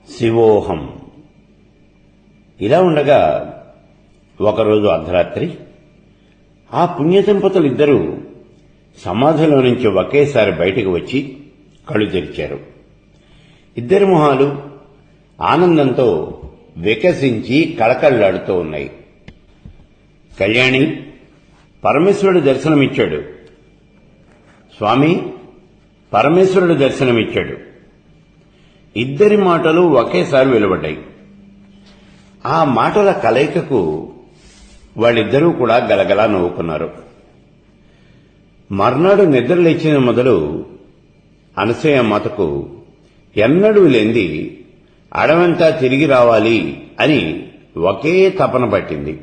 శివోహం. ఇలా ఉండగా ఒకరోజు అర్ధరాత్రి ఆ పుణ్యదంపతులిద్దరూ సమాధిలో నుంచి ఒకేసారి బయటకు వచ్చి కళ్ళు తెరిచారు. ఇద్దరి మొహాలు ఆనందంతో వికసించి కళకళ్లాడుతూ ఉన్నాయి. కళ్యాణి, పరమేశ్వరుడు దర్శనమిచ్చాడు. స్వామి, పరమేశ్వరుడు దర్శనమిచ్చాడు. ఇద్దరి మాటలు ఒకేసారి వెలువడ్డాయి. ఆ మాటల కలయికకు వాళ్ళిద్దరూ కూడా గలగలా నవ్వుకున్నారు. మర్నాడు నిద్రలేచిన మొదలు అనసూయమాతకు ఎన్నడూ లేంది అడవంతా తిరిగి రావాలి అని ఒకే తపన పట్టింది.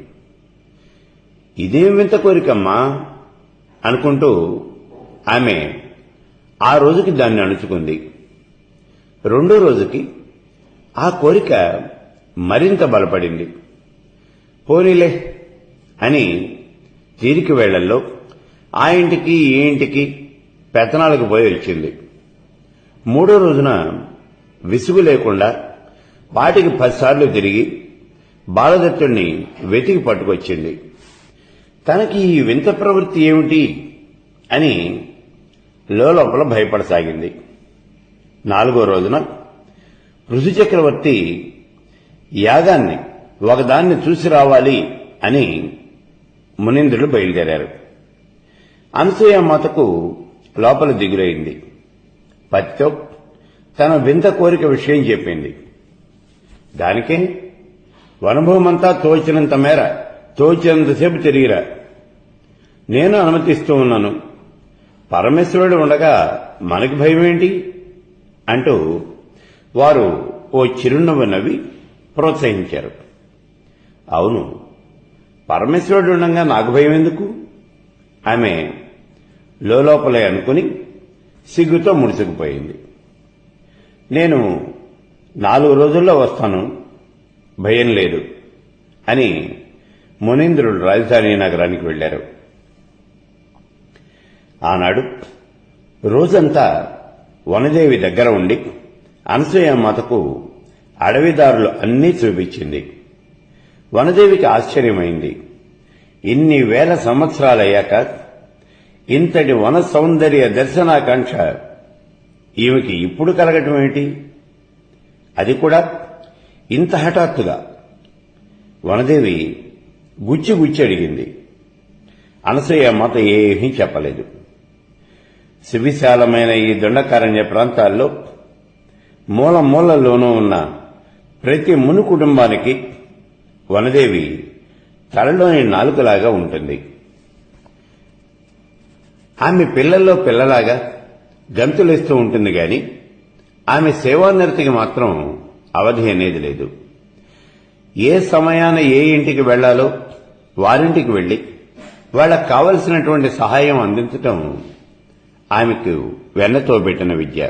ఇదేం వింత కోరికమ్మా అనుకుంటూ ఆమె ఆ రోజుకి దాన్ని అణుచుకుంది. రెండో రోజుకి ఆ కోరిక మరింత బలపడింది. పోనీలే అని తీరిక వేళల్లో ఆ ఇంటికి ఈ ఇంటికి పెత్తనాలకు పోయి వచ్చింది. మూడో రోజున విసుగు లేకుండా వాటికి 10 సార్లు తిరిగి బాలదత్తుణ్ణి వెతికి పట్టుకొచ్చింది. తనకి ఈ వింత ప్రవృత్తి ఏమిటి అని లోపల భయపడసాగింది. 4వ రోజున పృథు చక్రవర్తి యాగాన్ని ఒకదాన్ని చూసి రావాలి అని మునీంద్రులు బయలుదేరారు. అనసూయమాతకు లోపల దిగురైంది. పతితో తన వింత కోరిక విషయం చెప్పింది. దానికే వనభూమంతా తోచినంత మేర తోచినంతసేపు తిరిగిరా, నేను అనుమతిస్తూ ఉన్నాను, పరమేశ్వరుడు ఉండగా మనకి భయమేంటి అంటూ వారు ఓ చిరునవ్వు నవ్వి ప్రోత్సహించారు. అవును, పరమేశ్వరుడు ఉండగా నాకు భయం ఎందుకు? ఆమె లోపలే అనుకుని సిగ్గుతో ముడుచుకుపోయింది. నేను 4 రోజుల్లో వస్తాను, భయం లేదు అని మునీంద్రుడు రాజధాని నగరానికి వెళ్లారు. ఆనాడు రోజంతా వనదేవి దగ్గర ఉండి అనసూయమాతకు అడవిదారులు అన్నీ చూపించింది. వనదేవికి ఆశ్చర్యమైంది. ఇన్ని వేల సంవత్సరాలయ్యాక ఇంతటి వన సౌందర్య దర్శనాకాంక్ష ఈమెకి ఇప్పుడు కలగటం ఏమిటి? అది కూడా ఇంత హఠాత్తుగా. వనదేవి గుచ్చి గుచ్చి అడిగింది. అనసూయమాత ఏమీ చెప్పలేదు. సువిశాలమైన ఈ దొండకారణ్య ప్రాంతాల్లో మూల మూలలోనూ ఉన్న ప్రతి మును కుటుంబానికి వనదేవి తలలోని నాలుకలాగా ఉంటుంది. ఆమె పిల్లల్లో పిల్లలాగా గంతులేస్తూ ఉంటుంది గాని ఆమె సేవానిరతికి మాత్రం అవధి అనేది లేదు. ఏ సమయాన ఏ ఇంటికి వెళ్లాలో వారింటికి వెళ్లి వాళ్లకు కావలసినటువంటి సహాయం అందించటం ఆమెకు వెన్నతో పెట్టిన విద్య.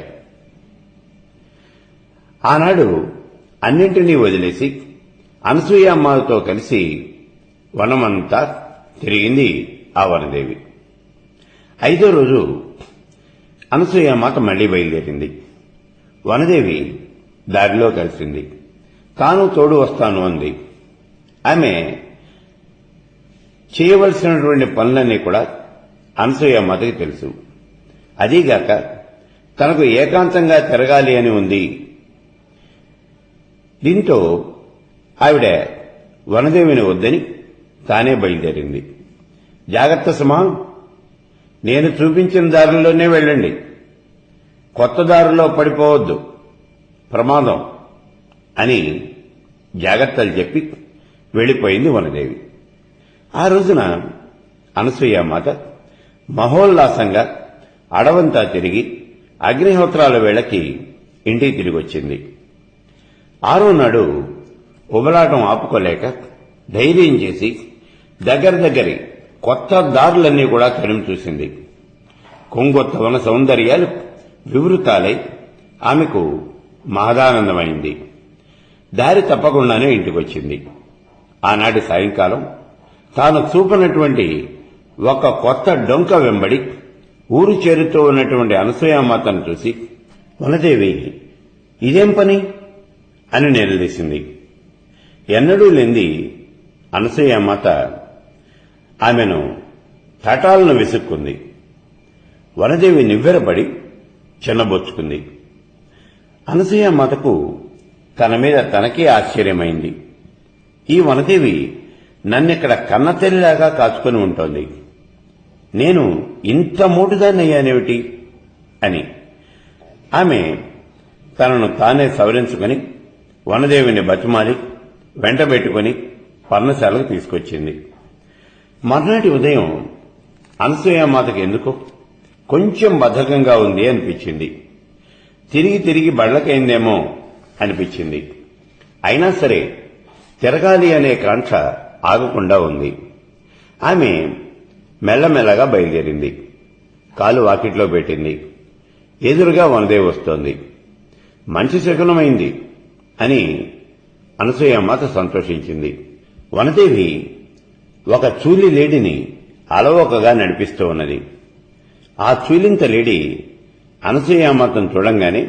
ఆనాడు అన్నింటినీ వదిలేసి అనసూయమ్మతో కలిసి వనమంతా తిరిగింది ఆ వనదేవి. 5వ రోజు అనసూయమాత మళ్లీ బయలుదేరింది. వనదేవి దారిలో కలిసింది. తాను తోడు వస్తాను అంది. ఆమె చేయవలసినటువంటి పనులన్నీ కూడా అనసూయమాతకి తెలుసు. అదీగాక తనకు ఏకాంతంగా తిరగాలి అని ఉంది. దీంతో ఆవిడ వనదేవిని వద్దని తానే బయలుదేరింది. జాగ్రత్త సుమా, నేను చూపించిన దారిలోనే వెళ్ళండి, కొత్త దారిలో పడిపోవద్దు, ప్రమాదం అని జాగ్రత్తలు చెప్పి వెళ్లిపోయింది వనదేవి. ఆ రోజున అనసూయమాత మహోల్లాసంగా అడవంతా తిరిగి అగ్నిహోత్రాల వేళకి ఇంటికి తిరిగొచ్చింది. 6వ నాడు ఉబలాటం ఆపుకోలేక ధైర్యం చేసి దగ్గరి కొత్త దారులన్నీ కూడా తడిమి చూసింది. కొంగొత్త వన సౌందర్యాలు వివృతాలై ఆమెకు మహదానందమైంది. దారి తప్పకుండానే ఇంటికొచ్చింది. ఆనాటి సాయంకాలం తాను చూపనటువంటి ఒక కొత్త డొంక వెంబడి ఊరు చేరుతూ ఉన్నటువంటి అనసూయమాతను చూసి, వనదేవి ఇదేం పని అని నిలదీసింది. ఎన్నడూ లేంది అనసూయమాత ఆమెను తటాలను విసుక్కుంది. వనదేవి నివ్వెరపడి చిన్నబొచ్చుకుంది. అనసూయమాతకు తన మీద తనకే ఆశ్చర్యమైంది. ఈ వనదేవి నన్నిక్కడ కన్నతల్లిలాగా కాచుకొని ఉంటోంది, నేను ఇంత మోటుదాన్నయ్యానేమిటి అని ఆమె తనను తానే సవరించుకుని వనదేవిని బతిమాలి వెంటబెట్టుకుని పర్ణశాలకు తీసుకొచ్చింది. మర్నాటి ఉదయం అనసూయమాతకు ఎందుకో కొంచెం బద్ధకంగా ఉంది అనిపించింది. తిరిగి తిరిగి బళ్లకైందేమో అనిపించింది. అయినా సరే తిరగాలి అనే కాంక్ష ఆగకుండా ఉంది. ఆమె మెల్లమెల్లగా బయలుదేరింది. కాలు వాకిట్లో పెట్టింది. ఎదురుగా వనదేవి వస్తోంది. మంచి శకునమైంది అని అనసూయమాత సంతోషించింది. వనదేవి ఒక చూలి లేడిని అలవోకగా నడిపిస్తూ ఉన్నది. ఆ చూలింత లేడి అనసూయమాతను చూడంగానే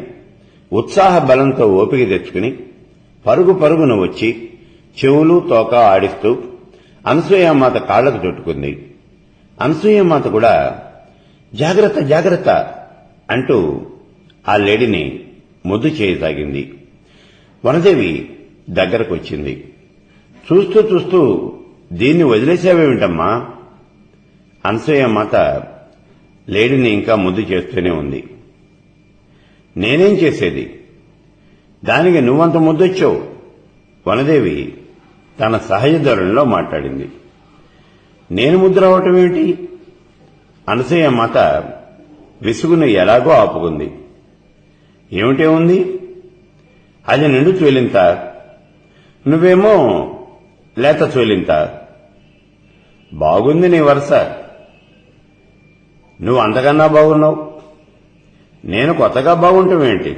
ఉత్సాహ బలంతో ఓపిక తెచ్చుకుని పరుగు పరుగున వచ్చి చెవులు తోక ఆడిస్తూ అనసూయమాత కాళ్లకు చుట్టుకుంది. అనసూయమాత కూడా జాగ్రత్త జాగ్రత్త అంటూ ఆ లేడిని ముద్దు చేయసాగింది. వనదేవి దగ్గరకొచ్చింది. చూస్తూ చూస్తూ దీన్ని వదిలేశావేమిటమ్మా? అనసూయమాత లేడిని ఇంకా ముద్దు చేస్తూనే ఉంది. నేనేం చేసేది, దానికి నువ్వంత ముద్దొచ్చావు. వనదేవి తన సహజ ధోరణిలో మాట్లాడింది. నేను ముద్దు రావటం ఏమిటి? అనసూయమాత విసుగును ఎలాగో ఆపుకుంది. ఏమిటే ఉంది, అది నిండు చోలింత, నువ్వేమో లేత చోలింత. బాగుంది నీ వరుస, నువ్వు అంతకన్నా బాగున్నావు, నేను కొత్తగా బాగుంటామేంటి?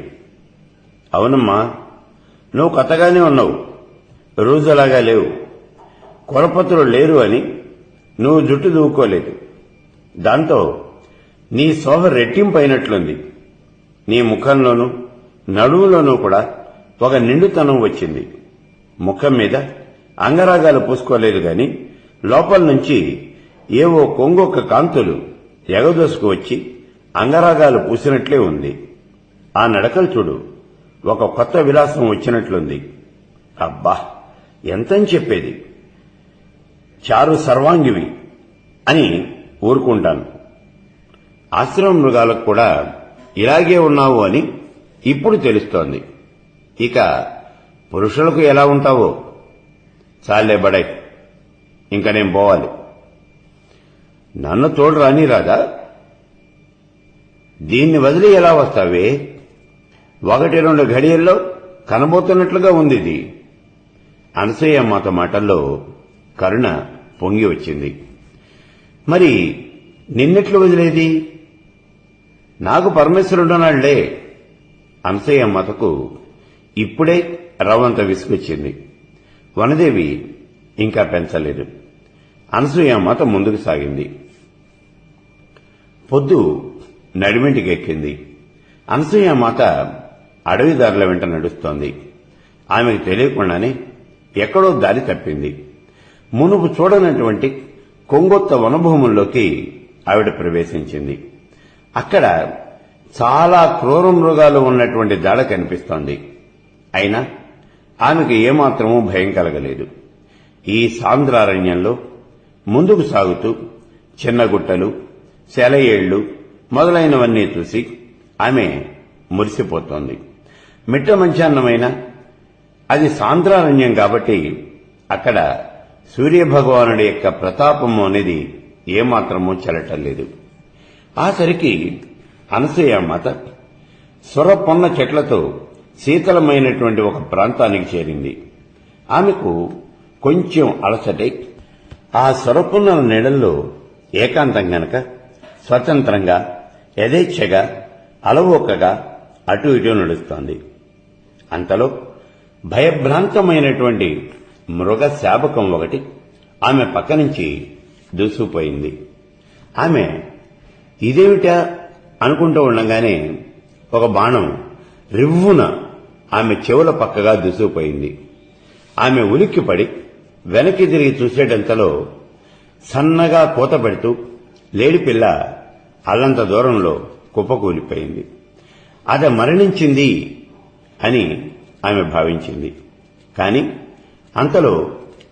అవునమ్మా, నువ్వు కొత్తగానే ఉన్నావు, రోజులాగా లేవు. కొరపత్రులు లేరు అని నువ్వు జుట్టు దూకోలేదు, దాంతో నీ శోభ రెట్టింపైనట్లుంది. నీ ముఖంలోనూ నడుములోనూ కూడా ఒక నిండుతనం వచ్చింది. ముఖం మీద అంగరాగాలు పూసుకోలేదు గాని లోపల నుంచి ఏవో కొంగొక్క కాంతులు ఎగదోసుకు వచ్చి అంగరాగాలు పూసినట్లే ఉంది. ఆ నడకలు చూడు, ఒక కొత్త విలాసం వచ్చినట్లుంది. అబ్బా, ఎంతని చెప్పేది, చారు సర్వాంగివి అని ఊరుకుంటాను. ఆశ్రమ మృగాలకు కూడా ఇలాగే ఉన్నావు అని ఇప్పుడు తెలుస్తోంది. ఇక పురుషులకు ఎలా ఉంటావో. చాలే బడై, ఇంక నేను పోవాలి. నన్ను తోడు రాని రాదా? దీన్ని వదిలి ఎలా వస్తావే? 1-2 ఘడియల్లో కనబోతున్నట్లుగా ఉంది ఇది. అనసూయమాత మాటల్లో కరుణ పొంగి వచ్చింది. మరి నిన్నెట్లు వదిలేది? నాకు పరమేశ్వరుడున్నాళ్లే. అనసూయమాతకు ఇప్పుడే రవంత విసుకొచ్చింది. వనదేవి ఇంకా పెంచలేదు. అనసూయమాత ముందుకు సాగింది. పొద్దు నడిమింటికెక్కింది. అనసూయమాత అడవిదారుల వెంట నడుస్తోంది. ఆమెకు తెలియకుండానే ఎక్కడో దారి తప్పింది. మునుపు చూడనటువంటి కొంగొత్త వనభూముల్లోకి ఆవిడ ప్రవేశించింది. అక్కడ చాలా క్రూర మృగాలు ఉన్నటువంటి జాడ కనిపిస్తోంది. అయినా ఆమెకు ఏమాత్రమూ భయం కలగలేదు. ఈ సాంద్రారణ్యంలో ముందుకు సాగుతూ చిన్న గుట్టలు, సెలయేళ్లు మొదలైనవన్నీ చూసి ఆమె మురిసిపోతోంది. మిట్ట మధ్యాహ్నమైన అది సాంద్రారణ్యం కాబట్టి అక్కడ సూర్యభగవానుడి యొక్క ప్రతాపము అనేది ఏమాత్రమూ చెలటలేదు. ఆసరికి అనసూయమాత సొరపొన్న చెట్లతో శీతలమైనటువంటి ఒక ప్రాంతానికి చేరింది. ఆమెకు కొంచెం అలసటై ఆ సొరపొన్నల నీడల్లో ఏకాంతం గనక స్వతంత్రంగా యథేచ్ఛగా అలవోకగా అటు ఇటు నడుస్తోంది. అంతలో భయభ్రాంతమైనటువంటి మృగ శాపకం ఒకటి ఆమె పక్క నుంచి దూసుకుపోయింది. ఆమె ఇదేమిటా అనుకుంటూ ఉండగానే ఒక బాణం రివ్వున ఆమె చెవుల పక్కగా దూసుకుపోయింది. ఆమె ఉలిక్కిపడి వెనక్కి తిరిగి చూసేటంతలో సన్నగా కూత పెడుతూ లేడిపిల్ల అల్లంత దూరంలో కుప్పకూలిపోయింది. అది మరణించింది అని ఆమె భావించింది. కాని అంతలో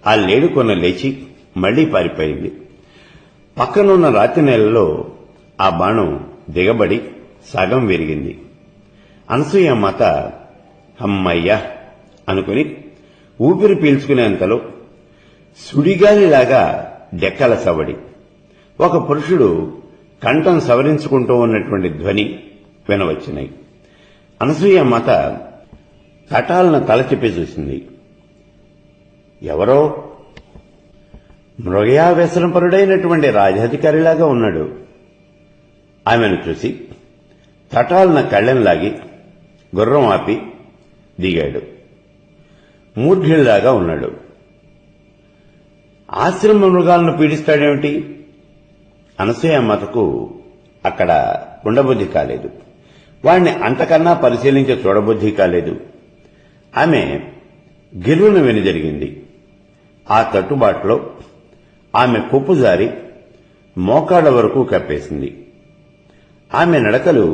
ఆ లేడుకొన లేచి మళ్లీ పారిపోయింది. పక్కనున్న రాతి నేలలో ఆ బాణం దిగబడి సగం విరిగింది. అనసూయమాత అమ్మయ్యా అనుకుని ఊపిరి పీల్చుకునేంతలో సుడిగాలిలాగా డెక్కల సవడి, ఒక పురుషుడు కంఠం సవరించుకుంటూ ఉన్నటువంటి ధ్వని వినవచ్చినాయి. అనసూయమాత తటాలను తలచిప్పి చూసింది. ఎవరో మృగయావ్యసనపరుడైనటువంటి రాజాధికారిలాగా ఉన్నాడు. ఆమెను చూసి తటాలన కళ్ళెంలాగి గుర్రం ఆపి దిగాడు. మూర్ఘిల్లాగా ఉన్నాడు. ఆశ్రమ మృగాలను పీడిస్తాడేమిటి? అనసూయమాతకు అక్కడ ఉండబుద్ధి కాలేదు. వాణ్ణి అంతకన్నా పరిశీలించి చూడబుద్ధి కాలేదు. ఆమె గిర్రున వెనుజరిగింది. ఆ తట్టుబాటులో ఆమె కొప్పుజారి మోకాళ్ల వరకు కప్పేసింది. ఆమె నడకలు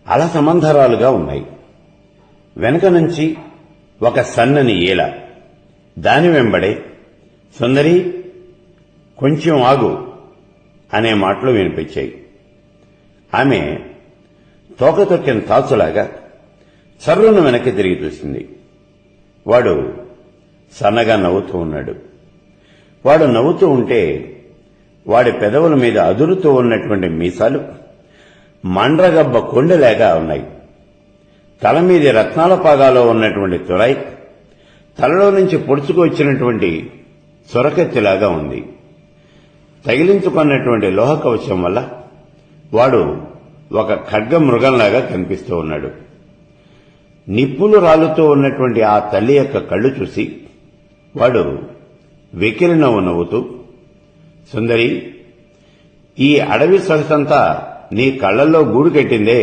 అలసమంధరాలుగా ఉన్నాయి. వెనక నుంచి ఒక సన్నని ఈల, దాని వెంబడే సుందరి కొంచెం ఆగు అనే మాటలు వినిపించాయి. ఆమె తోక తొక్కిన తాచులాగా చర్రును వెనక్కి తిరిగి చూసింది. వాడు సన్నగా నవ్వుతూ ఉన్నాడు. వాడు నవ్వుతూ ఉంటే వాడి పెదవుల మీద అదురుతూ ఉన్నటువంటి మీసాలు మండ్రగబ్బ కొండలాగా ఉన్నాయి. తల మీద రత్నాల పాగాలో ఉన్నటువంటి తురాయి తలలో నుంచి పొడుచుకు వచ్చినటువంటి సొరకెత్తిలాగా ఉంది. తగిలించుకున్నటువంటి లోహ కవచం వల్ల వాడు ఒక ఖడ్గ మృగంలాగా కనిపిస్తూ ఉన్నాడు. నిప్పులు రాలుతూ ఉన్నటువంటి ఆ తల్లి యొక్క కళ్ళు చూసి వాడు వెకిలి నవ్వు నవ్వుతూ, సుందరి, ఈ అడవి సొగసంతా నీ కళ్లల్లో గూడు కట్టిందే,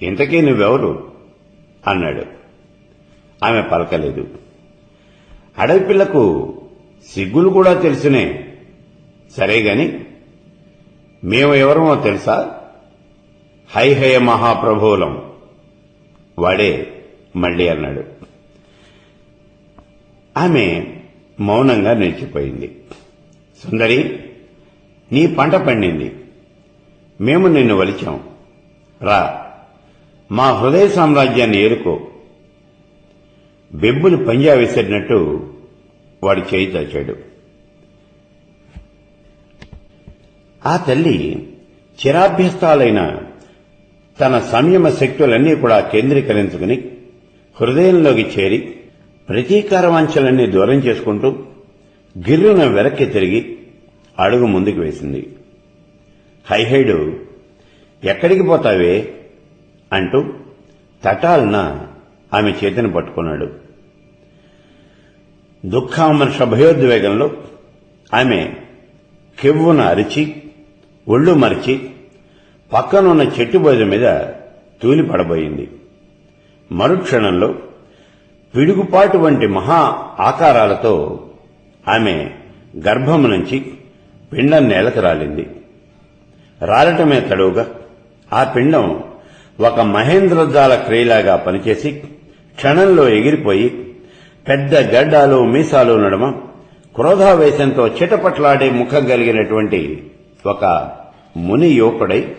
ఇంతకీ నువ్వెవరు అన్నాడు. ఆమె పలకలేదు. అడవి పిల్లకు సిగ్గులు కూడా తెలుసునే. సరేగాని మేము ఎవరమో తెలుసా? హైహయ మహాప్రభువులం. వాడే మళ్లీ అన్నాడు. ఆమె మౌనంగా నిలిచిపోయింది. సుందరి, నీ పంట పండింది. మేము నిన్ను వలిచాం. రా, మా హృదయ సామ్రాజ్యాన్ని ఏరుకో. బెబ్బులు పంజా విసిరినట్టు వాడి చేయి చాచాడు. ఆ తల్లి చిరాభ్యస్తాలైన తన సంయమ శక్తులన్నీ కూడా కేంద్రీకరించుకుని హృదయంలోకి చేరి ప్రతీకార వాంఛలన్నీ దూరం చేసుకుంటూ గిర్రున వెనక్కి తిరిగి అడుగు ముందుకు వేసింది. హైహైడు, ఎక్కడికి పోతావే అంటూ తటాలన ఆమె చేతిని పట్టుకున్నాడు. దుఃఖామర్ష భయోద్వేగంలో ఆమె కెవ్వున అరిచి ఒళ్ళు మరిచి పక్కనున్న చెట్టు బోధ మీద తూలి పడబోయింది. మరుక్షణంలో పిడుగుపాటు వంటి మహా ఆకారాలతో ఆమె గర్భము నుంచి పిండం నేలకు రాలింది. రాలటమే తడువుగా ఆ పిండం ఒక మహేంద్రజాల క్రియలాగా పనిచేసి క్షణంలో ఎగిరిపోయి పెద్ద గడ్డాలు మీసాలు నడుమ క్రోధావేశంతో చిటపట్లాడే ముఖం కలిగినటువంటి ఒక ముని యువకుడై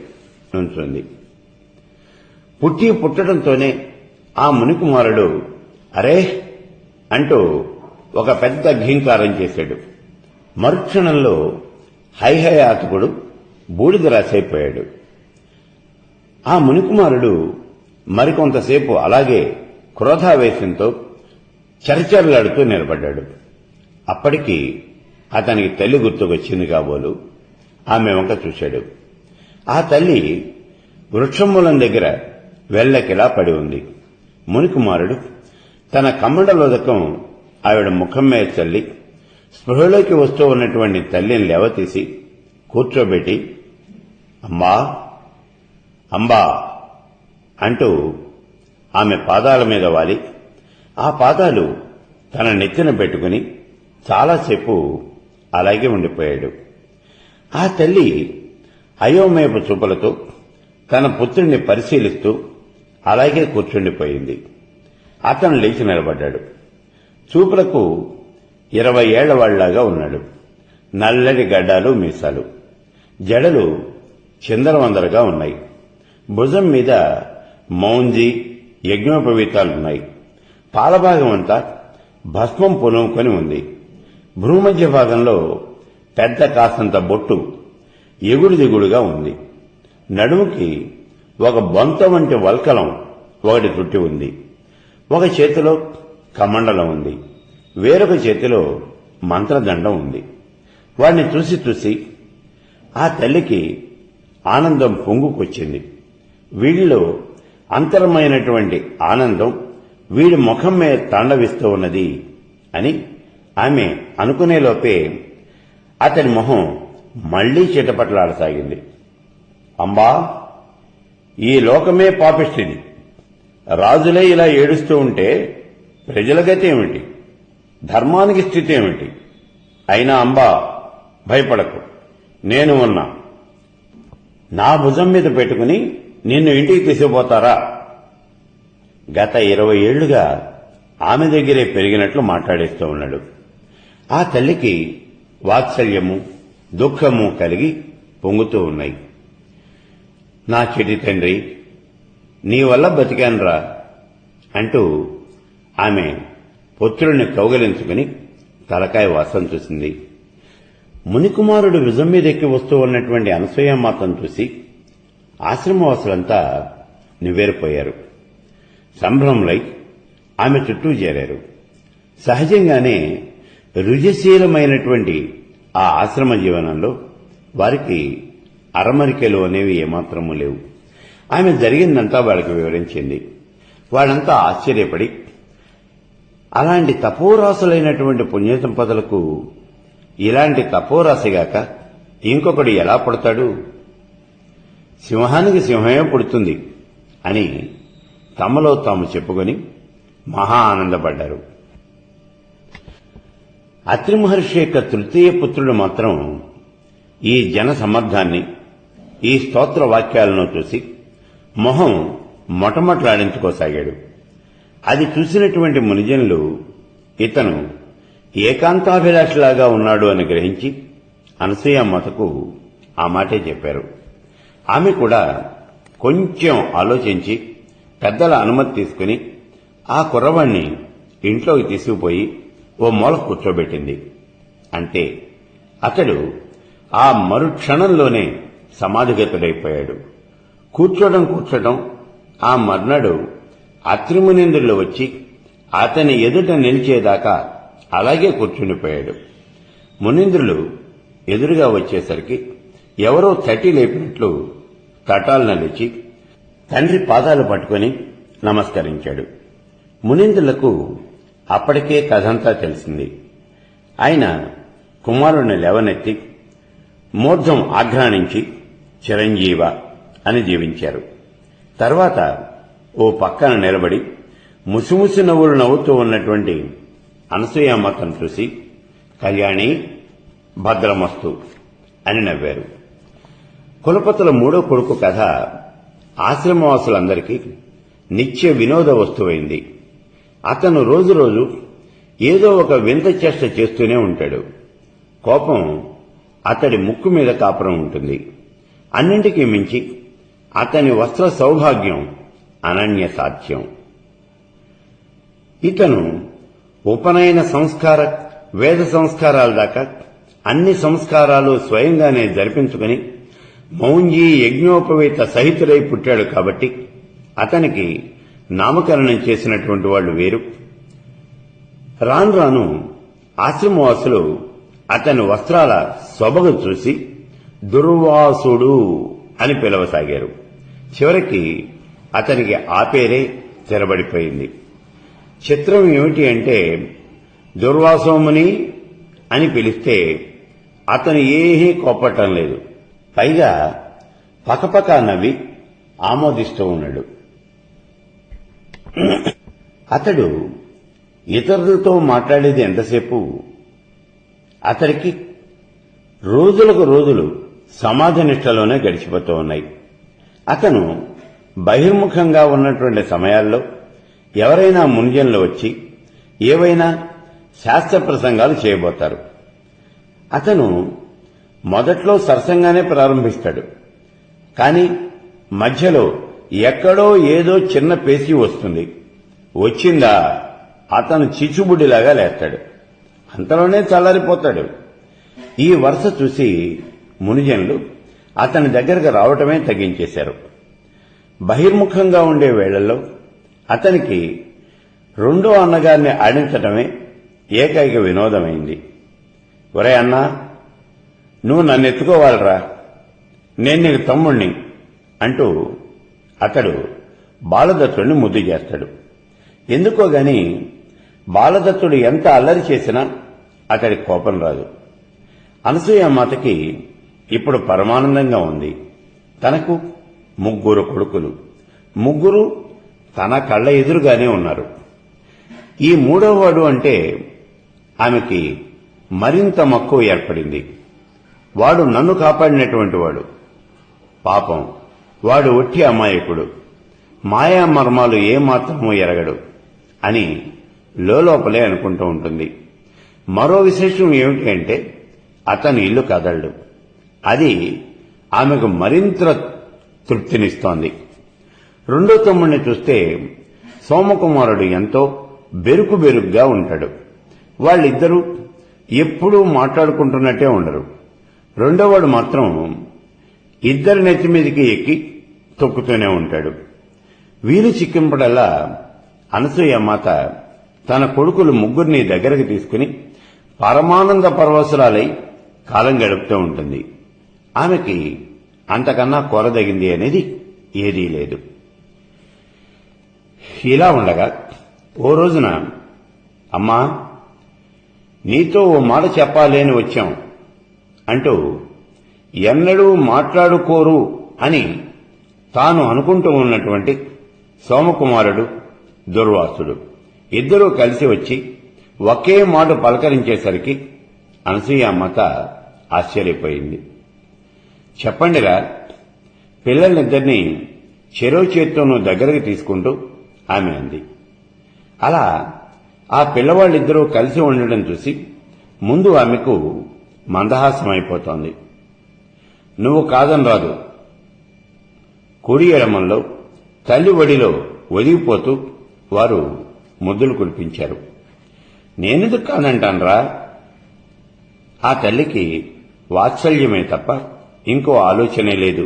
నుంచుంది. పుట్టడంతోనే ఆ మునికుమారుడు అరే అంటూ ఒక పెద్ద ఘీంకారం చేశాడు. మరుక్షణంలో హైహయాతకుడు బూడిద రాసైపోయాడు. ఆ మునికుమారుడు మరికొంతసేపు అలాగే క్రోధావేశంతో చరచరలాడుతూ నిలబడ్డాడు. అప్పటికి అతనికి తల్లి గుర్తుకొచ్చింది కాబోలు. ఆమె వంక చూశాడు. ఆ తల్లి వృక్షమూలం దగ్గర వెల్లకిలా పడి ఉంది. మునికుమారుడు తన కమండలోదకం ఆవిడ ముఖం మీద చల్లి స్పృహలోకి వస్తూ ఉన్నటువంటి తల్లిని లేవతీసి కూర్చోబెట్టి, అంబా అంబా అంటూ ఆమె పాదాల మీద వాలి ఆ పాదాలు తన నెత్తిన పెట్టుకుని చాలాసేపు అలాగే ఉండిపోయాడు. ఆ తల్లి అయోమయపు చూపులతో తన పుత్రుణ్ణి పరిశీలిస్తూ అలాగే కూర్చుండిపోయింది. అతను లేచి నిలబడ్డాడు. చూపులకు 20 ఏళ్ల వాళ్లాగా ఉన్నాడు. నల్లటి గడ్డాలు, మీసాలు, జడలు చిందరవందరగా ఉన్నాయి. భుజం మీద మౌంజి, యజ్ఞోపవీతాలున్నాయి. పాలభాగం అంతా భస్మం పులుముకొని ఉంది. భ్రూమధ్య భాగంలో పెద్ద కాసంత బొట్టు ఎగుడు దిగుడుగా ఉంది. నడుముకి ఒక బొంత వంటి వల్కలం ఒకటి చుట్టి ఉంది. ఒక చేతిలో కమండలం ఉంది, వేరొక చేతిలో మంత్రదండం ఉంది. వాడిని చూసి చూసి ఆ తల్లికి ఆనందం పొంగుకొచ్చింది. వీడిలో అంతరమైనటువంటి ఆనందం వీడి ముఖం మీద తాండవిస్తూ ఉన్నది అని ఆమె అనుకునేలోపే అతని మొహం మళ్లీ చిటపట్లాడసాగింది. అంబా, ఈ లోకమే పాపిష్టిది. రాజులే ఇలా ఏడుస్తూ ఉంటే ప్రజల గతి ఏమిటి? ధర్మానికి స్థితి ఏమిటి? అయినా అంబా, భయపడకు, నేను ఉన్నా. నా భుజం మీద పెట్టుకుని నిన్ను ఇంటికి తీసుకుపోతారా? గత 20 ఏళ్లుగా ఆమె దగ్గరే పెరిగినట్లు మాట్లాడేస్తూ ఉన్నాడు. ఆ తల్లికి వాత్సల్యము, దుఃఖము కలిగి పొంగుతూ ఉన్నాయి. నా చెడి తండ్రి, నీ వల్ల బతికానురా అంటూ ఆమె పుత్రుడిని కౌగలించుకుని తలకాయ వాసం చూసింది. మునికుమారుడు భుజం మీద ఎక్కి వస్తూ ఉన్నటువంటి అనసూయమాతను చూసి ఆశ్రమవాసులంతా నివ్వెరపోయారు. సంభ్రములై ఆమె చుట్టూ చేరారు. సహజంగానే రుజశీలమైనటువంటి ఆ ఆశ్రమ జీవనంలో వారికి అరమరికలు అనేవి ఏమాత్రమూ లేవు. ఆమె జరిగిందంతా వాళ్ళకి వివరించింది. వాళ్ళంతా ఆశ్చర్యపడి, అలాంటి తపోరాసులైనటువంటి పుణ్య సంపదలకు ఇలాంటి తపోరాశిగాక ఇంకొకడు ఎలా పుడతాడు? సింహానికి సింహమే పుడుతుంది అని తమలో తాము చెప్పుకొని మహా ఆనందపడ్డారు. అత్రి మహర్షి యొక్క తృతీయ పుత్రుడు మాత్రం ఈ జన సమర్థాన్ని, ఈ స్తోత్ర వాక్యాలను చూసి మొహం మొటమొట్లాడించుకోసాగాడు. అది చూసినటువంటి మునిజనులు ఇతను ఏకాంతాభిలాషిలాగా ఉన్నాడు అని గ్రహించి అనసూయమ్మకు ఆ మాటే చెప్పారు. ఆమె కూడా కొంచెం ఆలోచించి పెద్దల అనుమతి తీసుకుని ఆ కుర్రవాణ్ణి ఇంట్లోకి తీసుకుపోయి ఓ మూల కూర్చోబెట్టింది. అంటే అతడు ఆ మరుక్షణంలోనే సమాధిగతుడైపోయాడు. కూర్చోడం ఆ మర్నాడు అత్రిమునింద్రులు వచ్చి అతని ఎదుట నిలిచేదాకా అలాగే కూర్చుండిపోయాడు. మునీంద్రులు ఎదురుగా వచ్చేసరికి ఎవరో తట్టి లేపినట్లు తటాలను లేచి తండ్రి పాదాలు పట్టుకుని నమస్కరించాడు. మునీంద్రులకు అప్పటికే కథంతా తెలిసింది. ఆయన కుమారుణ్ణి లేవనెత్తి మూర్ధం ఆఘ్రాణించి చిరంజీవ అని జీవించారు. తర్వాత ఓ పక్కన నిలబడి ముసిముసి నవ్వులు నవ్వుతూ ఉన్నటువంటి అనసూయమ్మతను చూసి కళ్యాణి భద్రమస్తు అని నవ్వారు. కులపతుల మూడో కొడుకు కథ ఆశ్రమవాసులందరికీ నిత్య వినోద వస్తువైంది. అతను రోజు ఏదో ఒక వింత చేష్ట చేస్తూనే ఉంటాడు. కోపం అతడి ముక్కు మీద కాపురం ఉంటుంది. అన్నింటికీ మించి అతని వస్త్ర సౌభాగ్యం అనన్య సాధ్యం. ఇతను ఉపనయన సంస్కార, వేద సంస్కారాల దాకా అన్ని సంస్కారాలు స్వయంగానే జరిపించుకుని మౌంజీ యజ్ఞోపవేత సహితుడై పుట్టాడు. కాబట్టి అతనికి నామకరణం చేసినటువంటి వాళ్లు వేరు. రాను ఆశ్రమవాసులు అతని వస్త్రాల సొబగు చూసి దుర్వాసుడు అని పిలవసాగారు. చివరికి అతనికి ఆ పేరే స్థిరపడిపోయింది. చిత్రం ఏమిటి అంటే దుర్వాసోముని అని పిలిస్తే అతను ఏమీ కోపట్టం లేదు. పైగా పకపక నవ్వి ఆమోదిస్తూ ఉన్నాడు. అతడు ఇతరులతో మాట్లాడేది ఎంతసేపు అతడికి రోజులకు రోజులు సమాధినిష్టలోనే గడిచిపోతూ ఉన్నాయి. అతను బహిర్ముఖంగా ఉన్నటువంటి సమయాల్లో ఎవరైనా మునిజన్లు వచ్చి ఏవైనా శాస్త్ర ప్రసంగాలు చేయబోతారు. అతను మొదట్లో సరసంగానే ప్రారంభిస్తాడు. కానీ మధ్యలో ఎక్కడో ఏదో చిన్న పేసి వస్తుంది. వచ్చిందా అతను చిచ్చుబుడ్డిలాగా లేస్తాడు. అంతలోనే చల్లారిపోతాడు. ఈ వరుస చూసి మునిజనులు అతని దగ్గరకు రావటమే తగ్గించేశారు. బహిర్ముఖంగా ఉండే వేళల్లో అతనికి రెండో అన్నగారిని ఆడించటమే ఏకైక వినోదమైంది. ఒరే అన్నా, నువ్వు నన్ను ఎత్తుకోవాలరా, నేను నీకు తమ్ముణ్ణి అంటూ అతడు బాలదత్తుడిని ముద్దు చేస్తాడు. ఎందుకో గాని బాలదత్తుడు ఎంత అల్లరి చేసినా అతడి కోపం రాదు. అనసూయమాతకి ఇప్పుడు పరమానందంగా ఉంది. తనకు 3 కొడుకులు, 3 తన కళ్ళ ఎదురుగానే ఉన్నారు. ఈ 3వ వాడు అంటే ఆమెకి మరింత మక్కువ ఏర్పడింది. వాడు నన్ను కాపాడినటువంటి వాడు. పాపం వాడు ఒట్టి అమాయకుడు, మాయా మర్మాలు ఏమాత్రమూ ఎరగడు అని లోపలే అనుకుంటూ ఉంటుంది. మరో విశేషం ఏమిటి అంటే అతని ఇల్లు కదలడు. అది ఆమెకు మరింత తృప్తినిస్తోంది. రెండో తమ్ముడిని చూస్తే సోమకుమారుడు ఎంతో బెరుకుగా ఉంటాడు. వాళ్ళిద్దరూ ఎప్పుడూ మాట్లాడుకుంటున్నట్టే ఉండరు. రెండోవాడు మాత్రం ఇద్దరి నెత్తి మీదకి ఎక్కి తొక్కుతూనే ఉంటాడు. వీలు చిక్కింపడల్లా అనసూయమాత తన కొడుకులు 3 దగ్గరకు తీసుకుని పరమానంద పరవశురాలై కాలం గడుపుతూ ఉంటుంది. ఆమెకి అంతకన్నా కోరదగింది అనేది ఏదీ లేదు. ఇలా ఉండగా ఓ రోజున, అమ్మా, నీతో ఓ మాట చెప్పాలి అని వచ్చాం అంటూ ఎన్నడూ మాట్లాడుకోరు అని తాను అనుకుంటూ ఉన్నటువంటి సోమకుమారుడు, దుర్వాసుడు ఇద్దరూ కలిసి వచ్చి ఒకే మాట పలకరించేసరికి అనసూయమాత ఆశ్చర్యపోయింది. చెప్పండిరా, పిల్లలిద్దరినీ చెరో చేత్తోనూ దగ్గరకు తీసుకుంటూ ఆమె అంది. అలా ఆ పిల్లవాళ్ళిద్దరూ కలిసి ఉండడం చూసి ముందు ఆమెకు మందహాసమైపోతోంది. నువ్వు కాదనరాదు. కుడి ఎడమల్లో తల్లి ఒడిలో ఒదిగిపోతూ వారు ముద్దులు కురిపించారు. నేనెందుకు కాదంటాన్రా? ఆ తల్లికి వాత్సల్యమే తప్ప ఇంకో ఆలోచనే లేదు.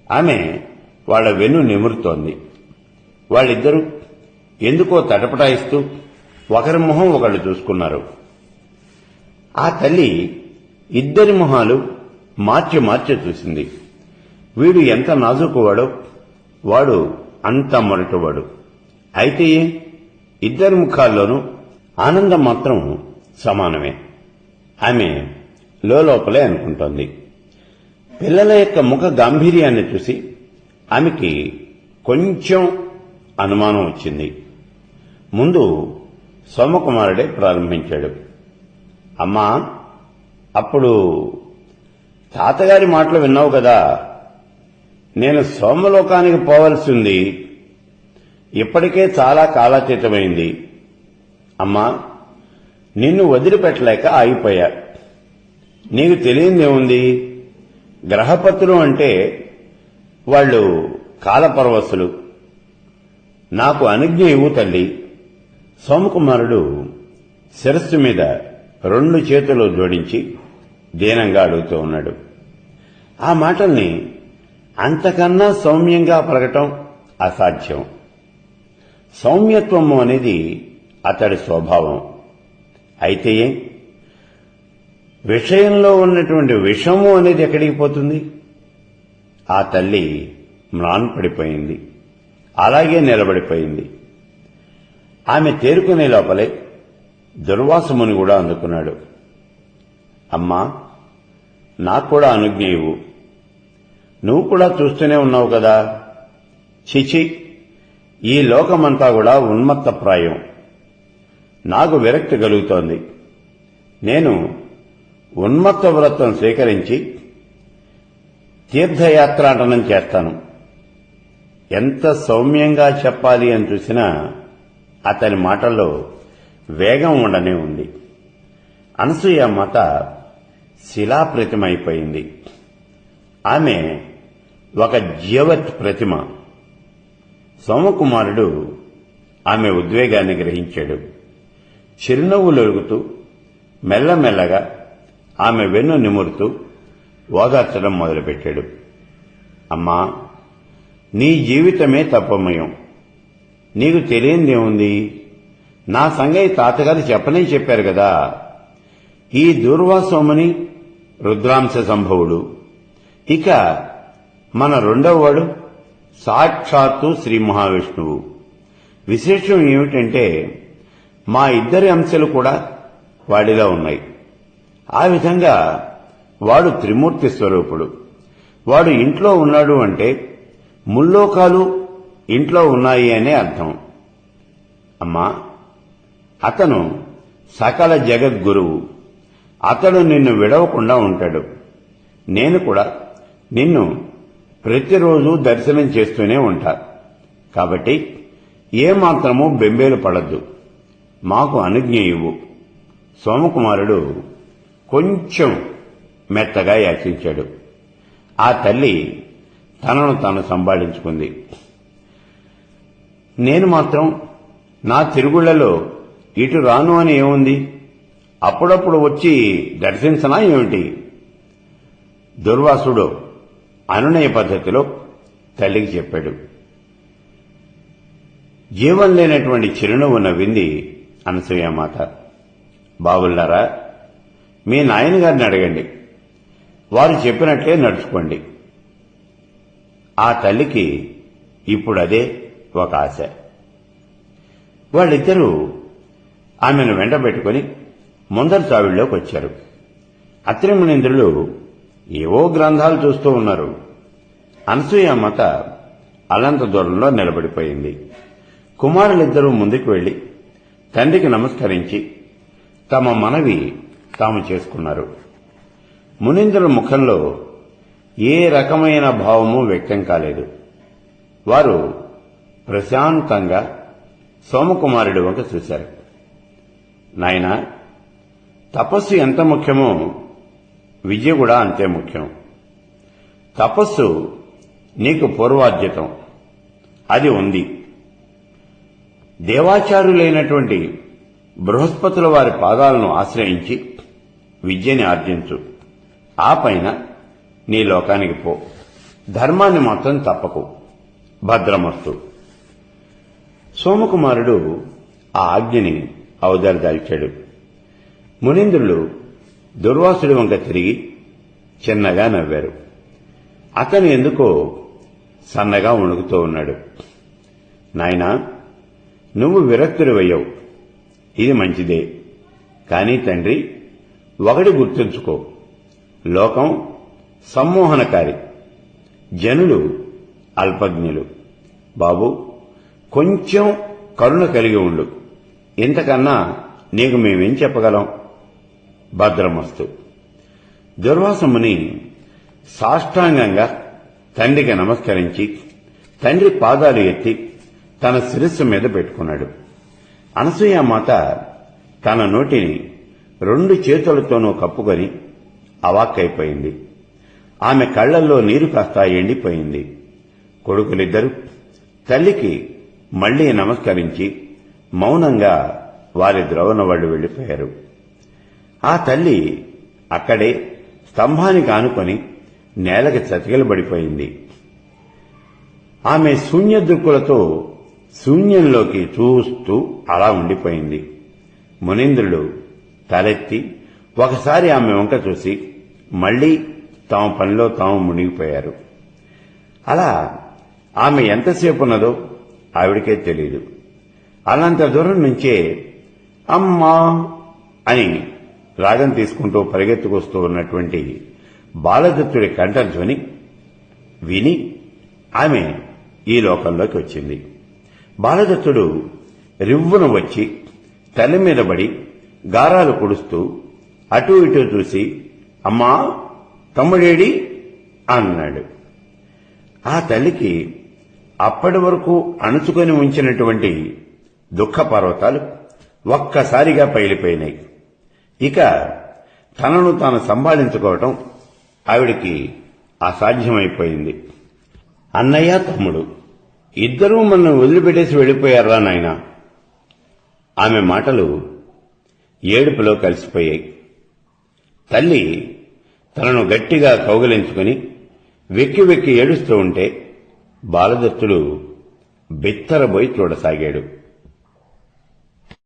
ఆమె వాళ్ల వెన్ను నిమురుతోంది. వాళ్ళిద్దరూ ఎందుకో తటపటాయిస్తూ ఒకరి మొహం ఒకళ్ళు చూసుకున్నారు. ఆ తల్లి ఇద్దరి మొహాలు మార్చి చూసింది. వీడు ఎంత నాజుకువాడో వాడు అంత మొరటువాడు. అయితే ఇద్దరి ముఖాల్లోనూ ఆనందం మాత్రం సమానమే. ఆమె లోపలే అనుకుంటోంది. పిల్లల యొక్క ముఖ గాంభీర్యాన్ని చూసి ఆమెకి కొంచెం అనుమానం వచ్చింది. ముందు సోమకుమారుడే ప్రారంభించాడు. అమ్మా, అప్పుడు తాతగారి మాటలు విన్నావు కదా, నేను సోమలోకానికి పోవలసింది ఇప్పటికే చాలా కాలాతీతమైంది. అమ్మా, నిన్ను వదిలిపెట్టలేక ఆగిపోయా. నీకు తెలియందేముంది, గ్రహపతులు అంటే వాళ్ళు కాలపరవశులు. నాకు అనుజ్ఞ ఇవ్వు తల్లి. సోమకుమారుడు శిరస్సు మీద 2 చేతులు జోడించి దీనంగా అడుగుతూ ఉన్నాడు. ఆ మాటల్ని అంతకన్నా సౌమ్యంగా పలకటం అసాధ్యం. సౌమ్యత్వము అనేది అతడి స్వభావం. అయితే విషయంలో ఉన్నటువంటి విషము అనేది ఎక్కడికి పోతుంది? ఆ తల్లి మ్రాన్పడిపోయింది. అలాగే నిలబడిపోయింది. ఆమె తేరుకునే లోపలే దుర్వాసముని కూడా అందుకున్నాడు. అమ్మా, నాకు కూడా అనుజ్ఞ ఇవ్వు. నువ్వు కూడా చూస్తూనే ఉన్నావు కదా. చిచి, ఈ లోకమంతా కూడా ఉన్మత్తప్రాయం. నాకు విరక్తి కలుగుతోంది. నేను ఉన్మత్త వ్రతం స్వీకరించి తీర్థయాత్రాటనం చేస్తాను. ఎంత సౌమ్యంగా చెప్పాలి అని చూసినా అతని మాటల్లో వేగం ఉండనే ఉంది. అనసూయమాత శిలాప్రతిమ అయిపోయింది. ఆమె ఒక జీవత్ ప్రతిమ. సోమకుమారుడు ఆమె ఉద్వేగాన్ని గ్రహించాడు. చిరునవ్వులొలుగుతూ మెల్లమెల్లగా ఆమె వెన్ను నిమురుతూ ఓదార్చడం మొదలుపెట్టాడు. అమ్మా, నీ జీవితమే తపమయం. నీకు తెలియందేముంది? నా సంగతి తాతగారు చెప్పనే చెప్పారు కదా. ఈ దూర్వాసోముని రుద్రాంశ సంభవుడు. ఇక మన రెండవవాడు సాక్షాత్తు శ్రీ మహావిష్ణువు. విశేషం ఏమిటంటే మా ఇద్దరి అంశాలు కూడా వాడిలో ఉన్నాయి. ఆ విధంగా వాడు త్రిమూర్తి స్వరూపుడు. వాడు ఇంట్లో ఉన్నాడు అంటే ముల్లోకాలు ఇంట్లో ఉన్నాయి అనే అర్థం. అమ్మా, అతను సకల జగద్గురువు. అతడు నిన్ను విడవకుండా ఉంటాడు. నేను కూడా నిన్ను ప్రతిరోజు దర్శనం చేస్తూనే ఉంటా. కాబట్టి ఏమాత్రమూ బెంబేలు పడద్దు. మాకు అనుజ్ఞ ఇవ్వు. సోమకుమారుడు కొంచెం మెత్తగా యాచించాడు. ఆ తల్లి తనను తాను సంభాళించుకుంది. నేను మాత్రం నా తిరుగుళ్లలో ఇటు రాను అని ఏముంది? అప్పుడప్పుడు వచ్చి దర్శించనా ఏమిటి? దుర్వాసుడు అనునయ పద్ధతిలో తల్లికి చెప్పాడు. జీవం లేనటువంటి చిరునవ్వు నవ్వింది అనసూయమాత. బాబుల్లారా, మీ నాయనగారిని అడగండి. వారు చెప్పినట్లే నడుచుకోండి. ఆ తల్లికి ఇప్పుడు అదే ఒక ఆశ. వాళ్ళిద్దరూ ఆమెను వెంటబెట్టుకుని ముందరి చావిళ్లోకి వచ్చారు. అత్రిమునీంద్రులు ఏవో గ్రంథాలు చూస్తూ ఉన్నారు. అనసూయమాత అల్లంత దూరంలో నిలబడిపోయింది. కుమారులిద్దరూ ముందుకు వెళ్లి తండ్రికి నమస్కరించి తమ మనవి తాము చేసుకున్నారు. మునీంద్రుల ముఖంలో ఏ రకమైన భావము వ్యక్తం కాలేదు. వారు ప్రశాంతంగా సోమకుమారుడి వంక చూశారు. నాయనా, తపస్సు ఎంత ముఖ్యమో విద్య కూడా అంతే ముఖ్యం. తపస్సు నీకు పూర్వార్జితం, అది ఉంది. దేవాచార్యులైనటువంటి బృహస్పతుల వారి పాదాలను ఆశ్రయించి విద్యని ఆర్జించు. ఆ పైన నీ లోకానికి పో. ధర్మాన్ని మాత్రం తప్పకు. భద్రమస్తు. సోమకుమారుడు ఆ ఆజ్ఞని అవదరిదాల్చాడు. మునీంద్రులు దుర్వాసుడి వంక తిరిగి చిన్నగా నవ్వారు. అతను ఎందుకో సన్నగా వణుకుతూ ఉన్నాడు. నాయనా, నువ్వు విరక్తుడివయ్యావు. ఇది మంచిదే. కానీ తండ్రి, ఒకటి గుర్తుంచుకో, లోకం సమ్మోహనకారి, జనులు అల్పజ్ఞులు. బాబు, కొంచెం కరుణ కలిగి ఉండు. ఇంతకన్నా నీకు మేమేం చెప్పగలం? భద్రమస్తు. దుర్వాసముని సాష్టాంగంగా తండ్రికి నమస్కరించి తండ్రి పాదాలు ఎత్తి తన శిరస్సు మీద పెట్టుకున్నాడు. అనసూయమాత తన నోటిని 2 చేతులతోనూ కప్పుకొని అవాక్కైపోయింది. ఆమె కళ్లల్లో నీరు కాస్త ఎండిపోయింది. కొడుకులిద్దరూ తల్లికి మళ్లీ నమస్కరించి మౌనంగా వారి ద్రోవన వాళ్లు వెళ్లిపోయారు. ఆ తల్లి అక్కడే స్తంభానికి ఆనుకొని నేలకి చతికిలబడిపోయింది. ఆమె శూన్య దృక్కులతో శూన్యంలోకి చూస్తూ అలా ఉండిపోయింది. మునీంద్రుడు తలెత్తి ఒకసారి ఆమె వంక చూసి మళ్లీ తమ పనిలో తాము మునిగిపోయారు. అలా ఆమె ఎంతసేపు ఉన్నదో ఆవిడికే తెలియదు. అలాంత దూరం నుంచే అమ్మా అని రాగం తీసుకుంటూ పరిగెత్తుకొస్తూ ఉన్నటువంటి బాలదత్తుడి కంఠధ్వని విని ఆమె ఈ లోకంలోకి వచ్చింది. బాలదత్తుడు రివ్వున వచ్చి తల్లి మీద పడి గారాలు కుడుస్తూ అటూ ఇటూ చూసి, అమ్మా తమ్ముడేడి అన్నాడు. ఆ తల్లికి అప్పటి వరకు అణుచుకొని ఉంచినటువంటి దుఃఖ పర్వతాలు ఒక్కసారిగా పైలిపోయినాయి. ఇక తనను తాను సంభాళించుకోవటం ఆవిడికి అసాధ్యమైపోయింది. అన్నయ్య తమ్ముడు ఇద్దరూ మనల్ని వదిలిపెట్టేసి వెళ్లిపోయారా నాయనా? ఆమె మాటలు ఏడుపులో కలిసిపోయాయి. తల్లి తనను గట్టిగా కౌగిలించుకుని వెక్కి వెక్కి ఏడుస్తూ ఉంటే బాలదత్తుడు బిత్తరబోయి చూడసాగాడు.